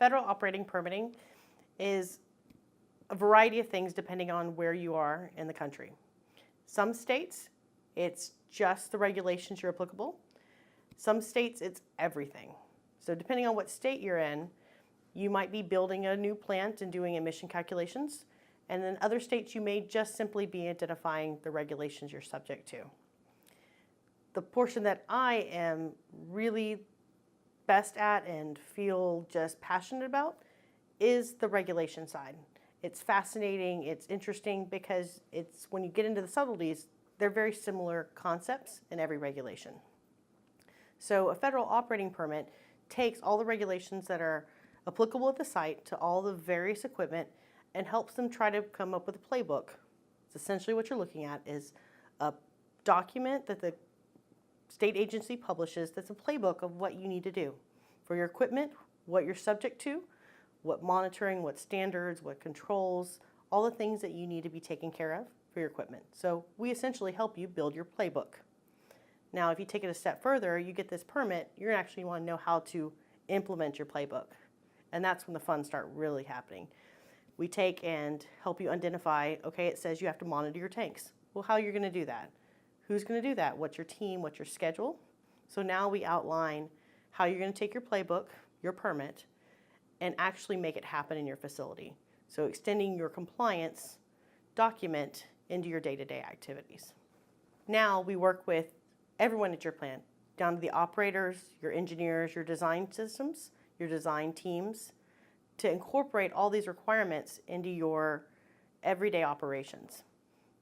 Federal operating permitting is a variety of things depending on where you are in the country. Some states, it's just the regulations you're applicable. Some states, it's everything. So depending on what state you're in, you might be building a new plant and doing emission calculations. And in other states, you may just simply be identifying the regulations you're subject to. The portion that I am really best at and feel just passionate about is the regulation side. It's fascinating, it's interesting because it's when you get into the subtleties, they're very similar concepts in every regulation. So a federal operating permit takes all the regulations that are applicable at the site to all the various equipment and helps them try to come up with a playbook. It's essentially what you're looking at is a document that the state agency publishes that's a playbook of what you need to do for your equipment, what you're subject to, what monitoring, what standards, what controls, all the things that you need to be taken care of for your equipment. So we essentially help you build your playbook. Now, if you take it a step further, you get this permit, you're gonna actually wanna know how to implement your playbook. And that's when the fun start really happening. We take and help you identify, okay, it says you have to monitor your tanks. Well, how are you gonna do that? Who's gonna do that? What's your team? What's your schedule? So now we outline how you're gonna take your playbook, your permit, and actually make it happen in your facility. So extending your compliance document into your day-to-day activities. Now we work with everyone at your plant, down to the operators, your engineers, your design systems, your design teams, to incorporate all these requirements into your everyday operations.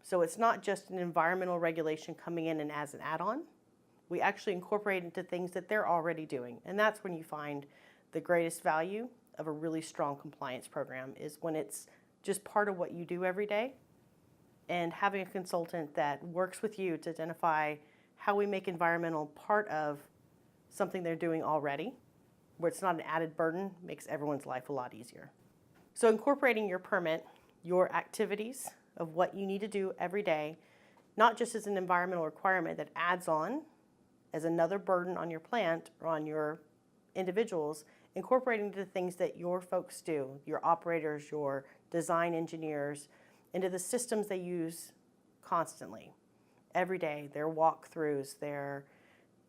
So it's not just an environmental regulation coming in and as an add-on. We actually incorporate into things that they're already doing. And that's when you find the greatest value of a really strong compliance program is when it's just part of what you do every day, and having a consultant that works with you to identify how we make environmental part of something they're doing already, where it's not an added burden, makes everyone's life a lot easier. So incorporating your permit, your activities of what you need to do every day, not just as an environmental requirement that adds on as another burden on your plant or on your individuals, incorporating the things that your folks do, your operators, your design engineers, into the systems they use constantly, every day, their walkthroughs, their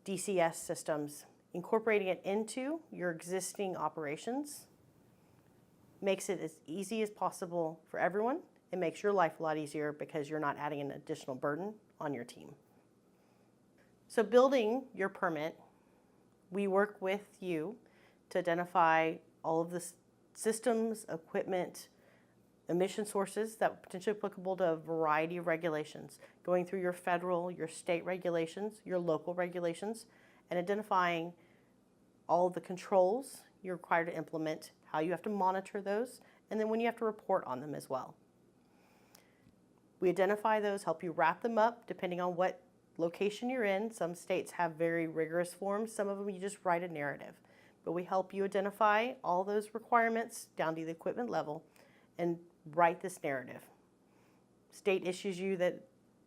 DCS systems, incorporating it into your existing operations makes it as easy as possible for everyone. It makes your life a lot easier because you're not adding an additional burden on your team. So building your permit, we work with you to identify all of the systems, equipment, emission sources that are potentially applicable to a variety of regulations, going through your federal, your state regulations, your local regulations, and identifying all of the controls you're required to implement, how you have to monitor those, and then when you have to report on them as well. We identify those, help you wrap them up depending on what location you're in. Some states have very rigorous forms, some of them you just write a narrative. But we help you identify all those requirements down to the equipment level and write this narrative. State issues you that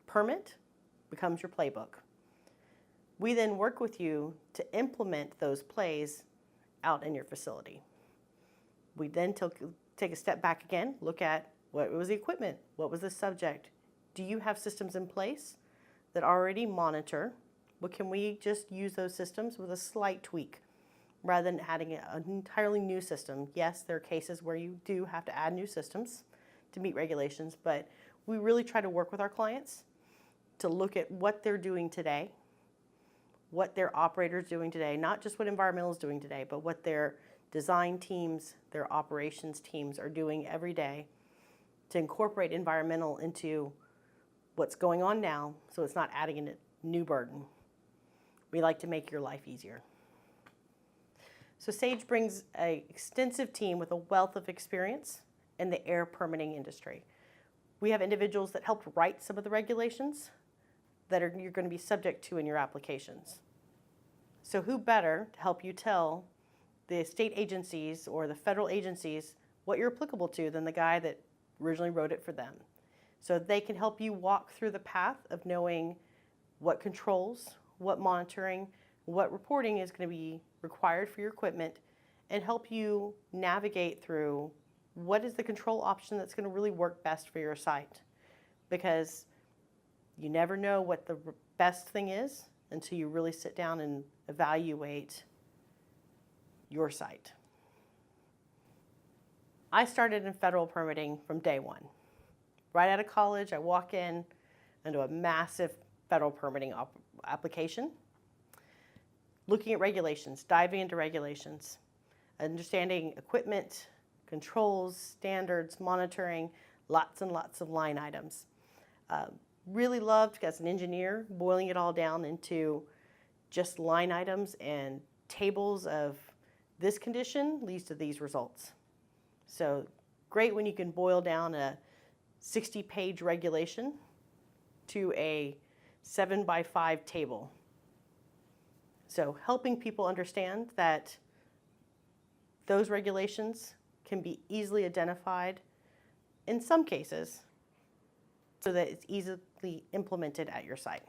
permit, becomes your playbook. We then work with you to implement those plays out in your facility. We then take a step back again, look at what was the equipment, what was the subject. Do you have systems in place that already monitor? But can we just use those systems with a slight tweak rather than adding an entirely new system? Yes, there are cases where you do have to add new systems to meet regulations, but we really try to work with our clients to look at what they're doing today, what their operators doing today, not just what environmental is doing today, but what their design teams, their operations teams are doing every day to incorporate environmental into what's going on now so it's not adding a new burden. We like to make your life easier. So Sage brings an extensive team with a wealth of experience in the air permitting industry. We have individuals that helped write some of the regulations that you're going to be subject to in your applications. So who better to help you tell the state agencies or the federal agencies what you're applicable to than the guy that originally wrote it for them. So they can help you walk through the path of knowing what controls, what monitoring, what reporting is going to be required for your equipment, and help you navigate through what is the control option that's going to really work best for your site. Because you never know what the best thing is until you really sit down and evaluate your site. I started in federal permitting from day one. Right out of college, I walk into a massive federal permitting application, looking at regulations, diving into regulations, understanding equipment, controls, standards, monitoring, lots and lots of line items. Really loved, as an engineer, boiling it all down into just line items and tables of this condition leads to these results. So great when you can boil down a 60-page regulation to a 7x5 table. So helping people understand that those regulations can be easily identified in some cases so that it's easily implemented at your site.